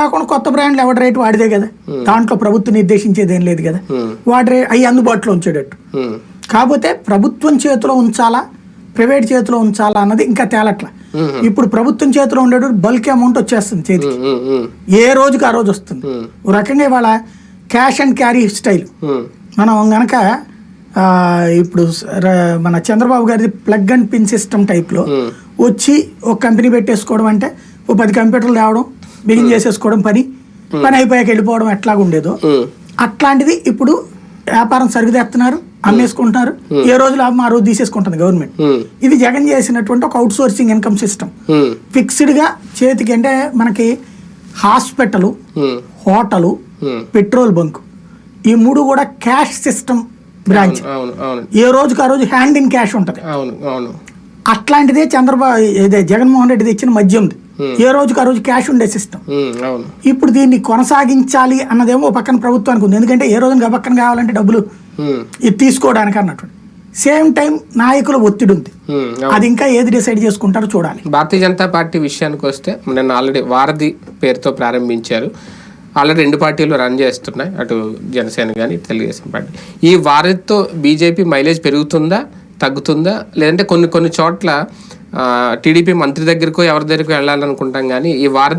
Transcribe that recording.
కాకుండా కొత్త బ్రాండ్లు ఎవరి రేటు వాడిదే కదా, దాంట్లో ప్రభుత్వం నిర్దేశించేది ఏం లేదు కదా, వాడి అవి అందుబాటులో ఉంచేటట్టు. కాకపోతే ప్రభుత్వం చేతిలో ఉంచాలా ప్రైవేట్ చేతిలో ఉంచాలా అన్నది ఇంకా తేలట్లా. ఇప్పుడు ప్రభుత్వం చేతిలో ఉండేటప్పుడు బల్క్ అమౌంట్ వచ్చేస్తుంది చేతికి, ఏ రోజుకి ఆ రోజు వస్తుంది. ఒక రకంగా ఇవాళ క్యాష్ అండ్ క్యారీ స్టైల్ మనం గనక ఇప్పుడు మన చంద్రబాబు గారిది ప్లగ్ అండ్ పిన్ సిస్టమ్ టైప్లో వచ్చి ఒక కంపెనీ పెట్టేసుకోవడం అంటే ఓ 10 కంప్యూటర్లు తేవడం బిగిన్ చేసేసుకోవడం, పని అయిపోయాక వెళ్ళిపోవడం ఎట్లాగా ఉండేదో అట్లాంటిది ఇప్పుడు వ్యాపారం సరిదిస్తున్నారు, అమ్మేసుకుంటున్నారు, ఏ రోజు లాభం ఆ రోజు తీసేసుకుంటుంది గవర్నమెంట్. ఇది జగన్ చేసినటువంటి ఒక out sourcing income system. Fixed గా చేతికి అంటే మనకి హాస్పిటల్, హోటలు, పెట్రోల్ బంక్ ఈ 3 కూడా క్యాష్ సిస్టమ్ బ్రాంచ్. ఏ రోజుకి ఆ రోజు హ్యాండ్ ఇన్ క్యాష్ ఉంటది. అట్లాంటిదే జగన్మోహన్ రెడ్డి తెచ్చిన మద్యంది, ఏ రోజుకి ఆ రోజు క్యాష్ ఉండే సిస్టమ్. ఇప్పుడు దీన్ని కొనసాగించాలి అన్నదేమో పక్కన ప్రభుత్వానికి ఉంది, ఎందుకంటే ఏ రోజున పక్కన కావాలంటే డబ్బులు ఇది తీసుకోవడానికి అన్నట్టు. సేమ్ టైం నాయకుల ఒత్తిడి ఉంది, అది ఇంకా ఏది డిసైడ్ చేసుకుంటారో చూడాలి. భారతీయ జనతా పార్టీ విషయానికి వస్తే నిన్న ఆల్రెడీ వారధి పేరుతో ప్రారంభించారు, ఆల్రెడీ 2 పార్టీలు రన్ చేస్తున్నాయి, అటు జనసేన కానీ తెలుగుదేశం పార్టీ. ఈ వారధితో బీజేపీ మైలేజ్ పెరుగుతుందా తగ్గుతుందా, లేదంటే కొన్ని చోట్ల టీడీపీ మంత్రి దగ్గరకు ఎవరి దగ్గరకు వెళ్ళాలనుకుంటాం కానీ ఈ వారధి